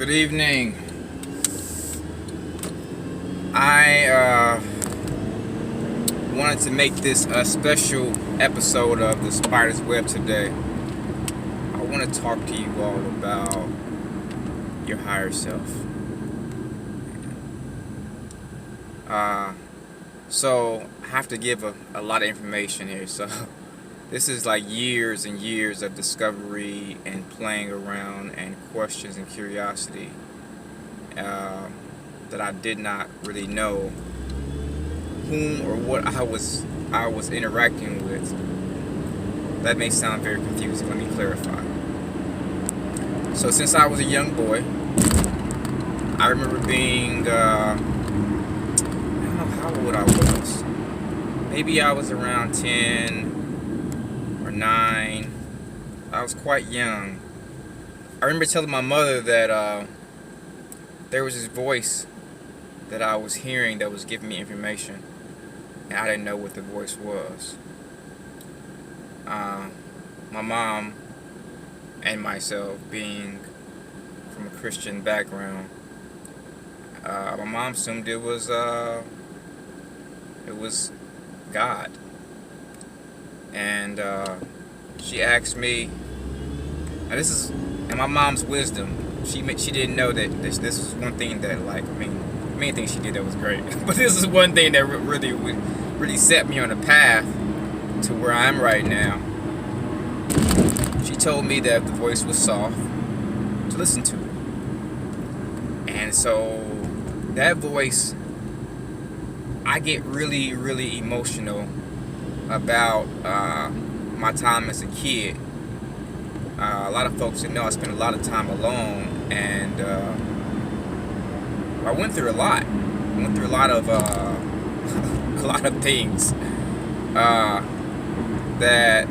Good evening. I wanted to make this a special episode of the Spider's Web today. I want to talk to you all about your higher self. So I have to give a lot of information here. So this is like years and years of discovery and playing around and questions and curiosity that I did not really know whom or what I was interacting with. That may sound very confusing. Let me clarify. So since I was a young boy, I remember being I don't know how old I was. Maybe I was around 10 or 9. I was quite young. I remember telling my mother that there was this voice that I was hearing that was giving me information, and I didn't know what the voice was. My mom and myself, being from a Christian background, my mom assumed it was God, and she asked me. And this is, in my mom's wisdom, she didn't know that this was one thing that, like, many things she did that was great, but this is one thing that really set me on a path to where I am right now. She told me that if the voice was soft, to listen to it. And so that voice, I get really, really emotional about my time as a kid. A lot of folks that know I spent a lot of time alone, and I went through a lot. I went through a lot of a lot of things that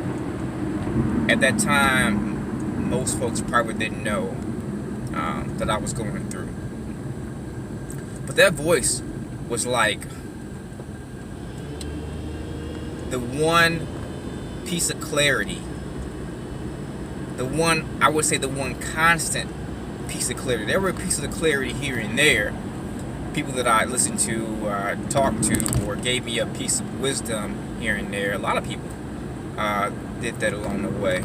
at that time most folks probably didn't know that I was going through. But that voice was like the one piece of clarity, the one constant piece of clarity. There were pieces of clarity here and there, people that I listened to, talked to, or gave me a piece of wisdom here and there. A lot of people did that along the way.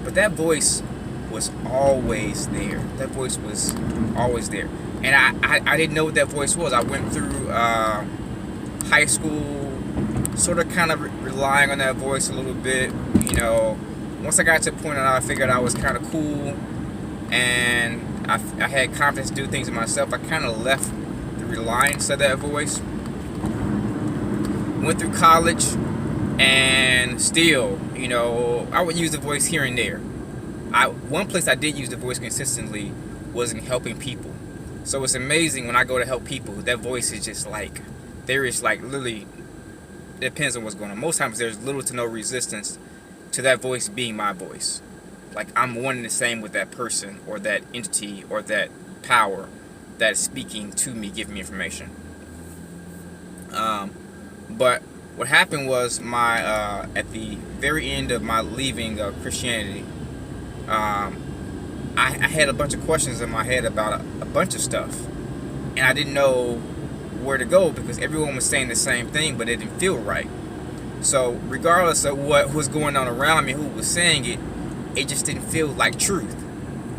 But that voice was always there. That voice was always there. And I didn't know what that voice was. I went through high school sort of kind of relying on that voice a little bit. You know, once I got to a point that I figured I was kind of cool and I had confidence to do things in myself, I kind of left the reliance of that voice. Went through college, and still, you know, I would use the voice here and there. One place I did use the voice consistently was in helping people. So it's amazing when I go to help people, that voice is just like, there is like literally, it depends on what's going on. Most times there's little to no resistance to that voice being my voice. Like I'm one and the same with that person or that entity or that power that is speaking to me, giving me information. But what happened was at the very end of my leaving Christianity, I had a bunch of questions in my head about a bunch of stuff, and I didn't know where to go because everyone was saying the same thing, but it didn't feel right. So regardless of what was going on around me, who was saying it, it just didn't feel like truth.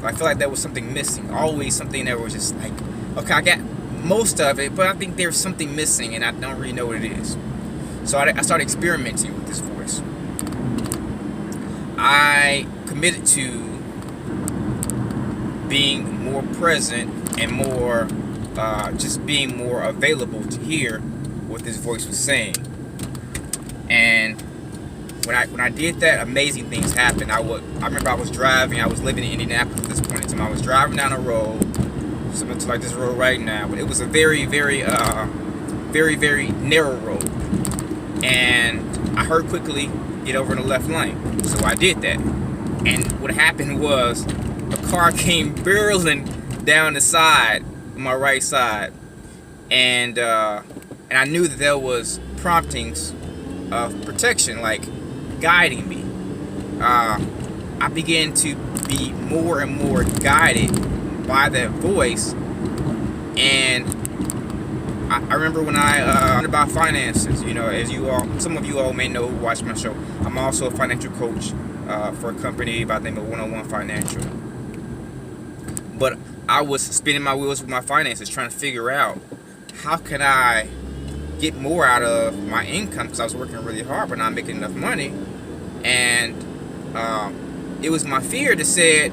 I feel like there was something missing. Always something that was just like, okay, I got most of it, but I think there's something missing, and I don't really know what it is. So I started experimenting with this voice. I committed to being more present and more, just being more available to hear what this voice was saying. And when I did that, amazing things happened. I remember I was driving. I was living in Indianapolis at this point in time. I was driving down a road, similar to like this road right now, but it was a very, very, very narrow road. And I heard quickly get over in the left lane, so I did that. And what happened was a car came barreling down the side, my right side, and I knew that there was promptings of protection, like guiding me. I began to be more and more guided by that voice. And I remember when I learned about finances, as some of you all may know who watch my show, I'm also a financial coach for a company by the name of 101 Financial. But I was spinning my wheels with my finances, trying to figure out how can I get more out of my income, because I was working really hard but not making enough money. And it was my fear that said,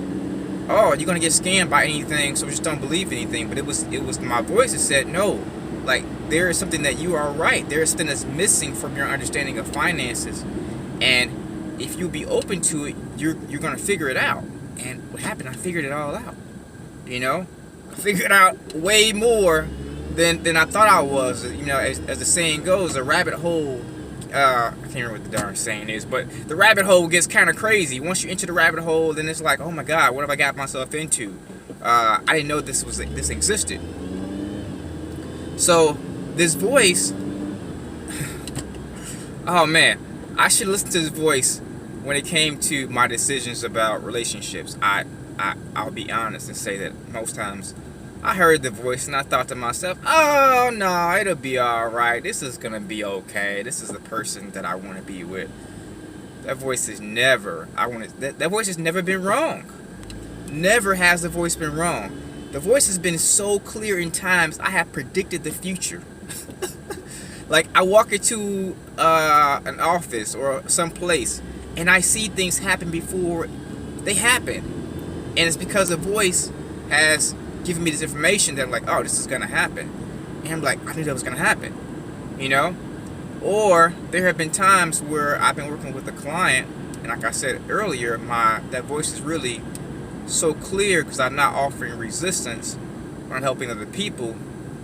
oh, you're gonna get scammed by anything, so just don't believe anything. But it was my voice that said, no, like, there is something that you are right. There is something that's missing from your understanding of finances, and if you be open to it, you're gonna figure it out. And what happened? I figured it all out. I figured out way more than I thought I was. As the saying goes, a rabbit hole. I can't remember what the darn saying is, but the rabbit hole gets kind of crazy. Once you enter the rabbit hole, then it's like, oh my God, what have I got myself into? I didn't know this existed. So this voice, oh man, I should listen to this voice when it came to my decisions about relationships. I'll be honest and say that most times I heard the voice and I thought to myself, oh no, it'll be alright. This is gonna be okay. This is the person that I want to be with. That voice has never, that voice has never been wrong. Never has the voice been wrong. The voice has been so clear in times I have predicted the future. Like, I walk into an office or some place and I see things happen before they happen. And it's because the voice has given me this information that I'm like, oh, this is going to happen. And I'm like, I knew that was going to happen. Or there have been times where I've been working with a client, and like I said earlier, that voice is really so clear because I'm not offering resistance when I'm helping other people.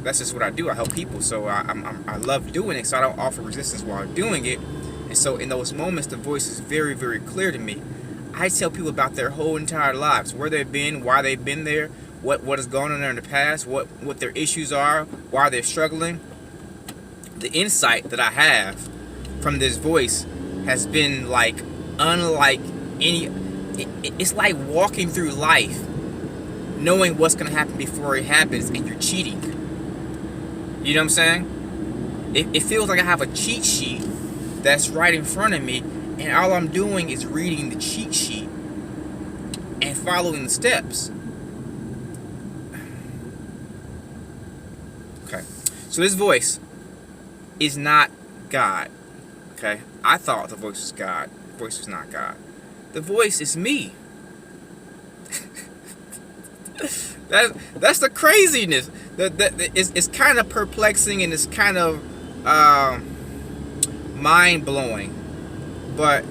That's just what I do. I help people, so I love doing it, so I don't offer resistance while doing it. And so in those moments, the voice is very, very clear to me. I tell people about their whole entire lives, where they've been, why they've been there, what has gone on there in the past, what their issues are, why they're struggling. The insight that I have from this voice has been like unlike any. It's like walking through life knowing what's going to happen before it happens, and you're cheating. You know what I'm saying? It feels like I have a cheat sheet that's right in front of me, and all I'm doing is reading the cheat sheet and following the steps. Okay, so this voice is not God. Okay, I thought the voice was God. The voice was not God. The voice is me. That's the craziness. It's kind of perplexing, and it's kind of mind-blowing. But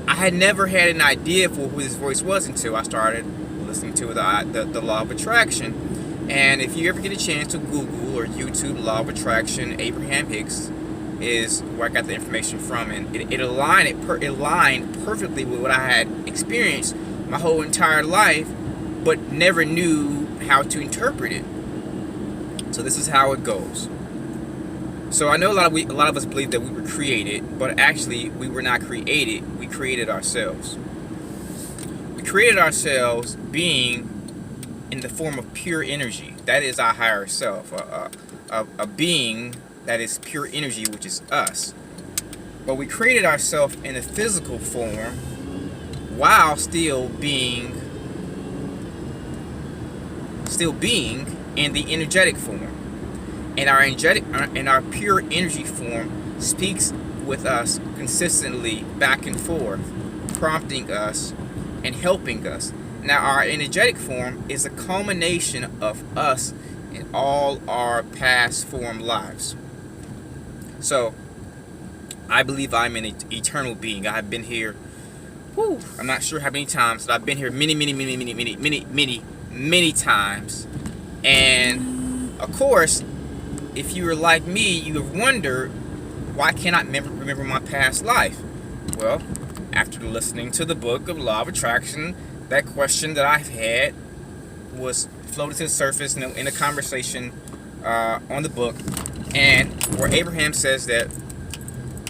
I had never had an idea for who this voice was until I started listening to the Law of Attraction. And if you ever get a chance to Google or YouTube Law of Attraction, Abraham Hicks is where I got the information from, and it aligned perfectly with what I had experienced my whole entire life, but never knew how to interpret it. So this is how it goes. So I know a lot of us believe that we were created, but actually we were not created. We created ourselves. We created ourselves being in the form of pure energy. That is our higher self, a being that is pure energy, which is us. But we created ourselves in a physical form while still being in the energetic form. And our pure energy form speaks with us consistently back and forth, prompting us and helping us. Now, our energetic form is a culmination of us in all our past form lives. So, I believe I'm an eternal being. I've been here, I'm not sure how many times, but I've been here many times. And, of course, if you were like me, you have wondered, why can't I remember my past life? Well, after listening to the book of Law of Attraction, that question that I've had was floated to the surface in a conversation on the book, and where Abraham says that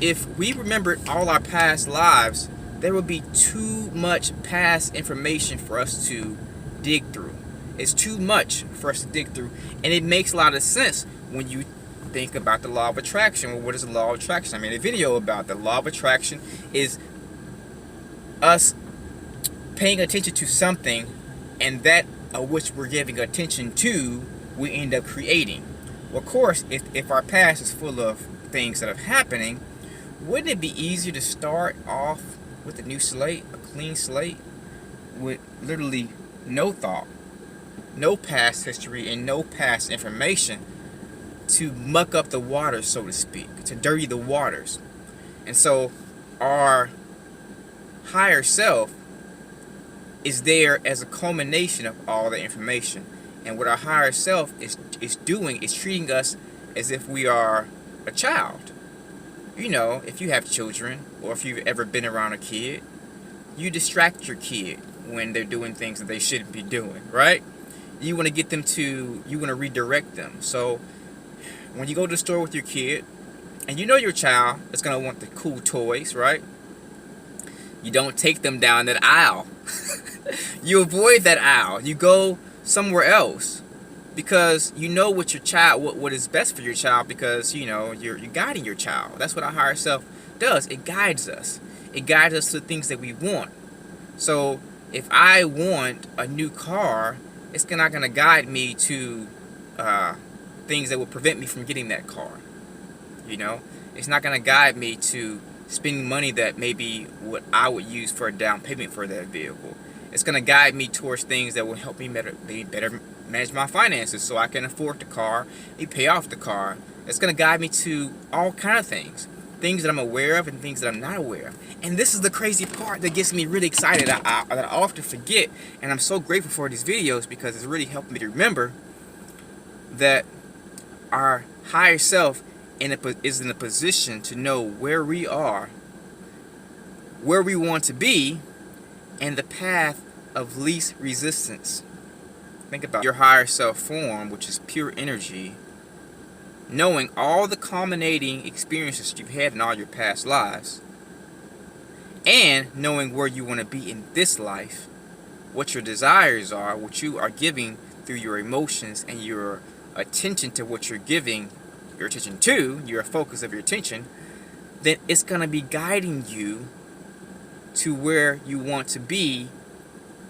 if we remembered all our past lives, there would be too much past information for us to dig through. It's too much for us to dig through. And it makes a lot of sense when you think about the law of attraction. Well, what is the law of attraction? I made a video about the law of attraction is us paying attention to something, and that which we're giving attention to, we end up creating. Well, of course, if our past is full of things that are happening, wouldn't it be easier to start off with a new slate, a clean slate, with literally no thought, no past history, and no past information to muck up the waters, so to speak, to dirty the waters? And so our higher self is there as a culmination of all the information. And what our higher self is doing is treating us as if we are a child. You know, if you have children, or if you've ever been around a kid, you distract your kid when they're doing things that they shouldn't be doing, right? You want to get them to, you want to redirect them. So when you go to the store with your kid, and you know your child is going to want the cool toys, right? You don't take them down that aisle. You avoid that aisle. You go somewhere else, because you know what your child, what is best for your child, because you know you're guiding your child. That's what our higher self does. It guides us. It guides us to the things that we want. So if I want a new car, it's not going to guide me to things that will prevent me from getting that car. You know, it's not going to guide me to spending money that maybe what I would use for a down payment for that vehicle. It's going to guide me towards things that will help me better manage my finances, so I can afford the car and pay off the car. It's going to guide me to all kind of things that I'm aware of and things that I'm not aware of. And this is the crazy part that gets me really excited, that I often forget. And I'm so grateful for these videos, because it's really helping me to remember that our higher self is in a position to know where we are, where we want to be, and the path of least resistance. Think about your higher self form, which is pure energy, knowing all the culminating experiences you've had in all your past lives, and knowing where you want to be in this life, what your desires are, what you are giving through your emotions and your attention to what you're giving your attention to, your focus of your attention, then it's going to be guiding you to where you want to be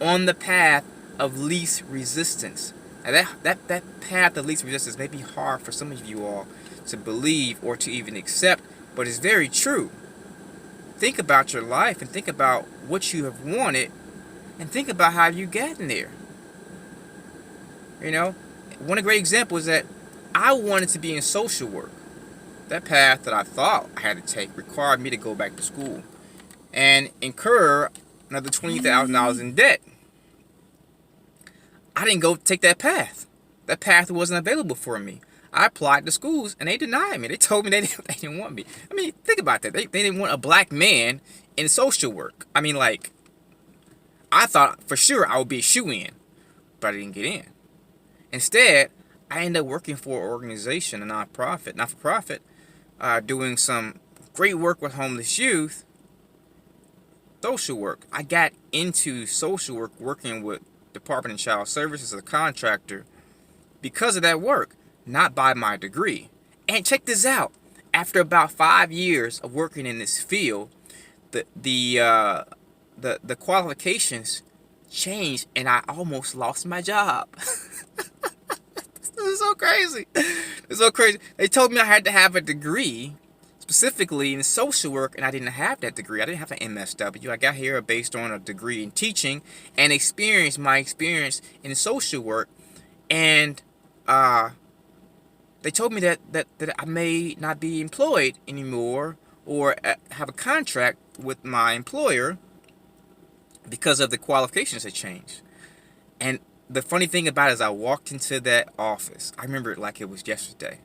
on the path of least resistance. Now that path of least resistance may be hard for some of you all to believe or to even accept, but it's very true. Think about your life and think about what you have wanted, and think about how you've gotten there. You know, one great example is that I wanted to be in social work. That path that I thought I had to take required me to go back to school and incur another $20,000 in debt. I didn't go take that path. That path wasn't available for me. I applied to schools and they denied me. They told me they didn't want me. I mean, think about that. They didn't want a black man in social work. I mean, like, I thought for sure I would be a shoo-in, but I didn't get in. Instead, I ended up working for an organization, a not-for-profit, doing some great work with homeless youth, social work. I got into social work working with Department of Child Services as a contractor because of that work, not by my degree. And check this out. After about 5 years of working in this field, the qualifications changed and I almost lost my job. This is so crazy. It's so crazy. They told me I had to have a degree, specifically in social work, and I didn't have that degree. I didn't have an MSW. I got here based on a degree in teaching and my experience in social work. And they told me that I may not be employed anymore or have a contract with my employer because of the qualifications that changed. And the funny thing about it is I walked into that office. I remember it like it was yesterday.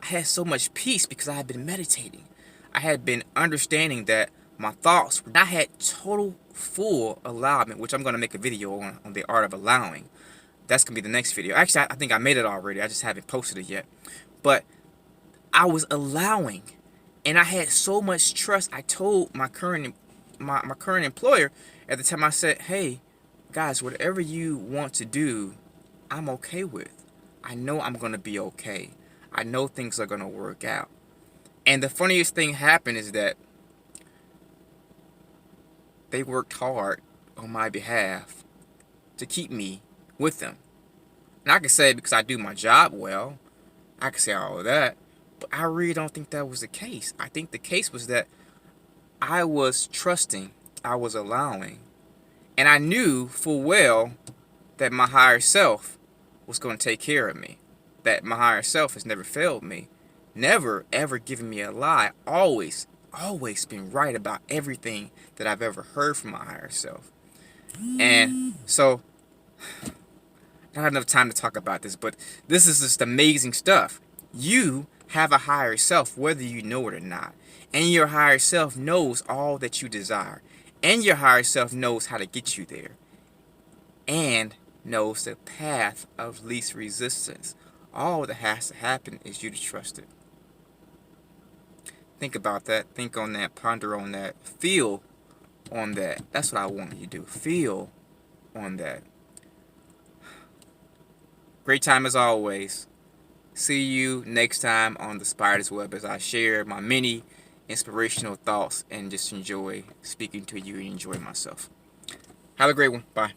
I had so much peace because I had been meditating. I had been understanding that my thoughts, I had total full allowance, which I'm going to make a video on the art of allowing. That's going to be the next video. Actually, I think I made it already. I just haven't posted it yet. But I was allowing, and I had so much trust. I told my current employer at the time, I said, hey, guys, whatever you want to do, I'm okay with. I know I'm going to be okay. I know things are going to work out. And the funniest thing happened is that they worked hard on my behalf to keep me with them. And I can say it because I do my job well. I can say all of that. But I really don't think that was the case. I think the case was that I was trusting, I was allowing, and I knew full well that my higher self was going to take care of me. That my higher self has never failed me. Never, ever given me a lie. Always, always been right about everything that I've ever heard from my higher self. And so, I don't have enough time to talk about this, but this is just amazing stuff. You have a higher self, whether you know it or not. And your higher self knows all that you desire. And your higher self knows how to get you there. And knows the path of least resistance. All that has to happen is you to trust it. Think about that. Think on that. Ponder on that. Feel on that. That's what I want you to do. Feel on that. Great time as always. See you next time on the Spider's Web as I share my many inspirational thoughts and just enjoy speaking to you and enjoy myself. Have a great one. Bye.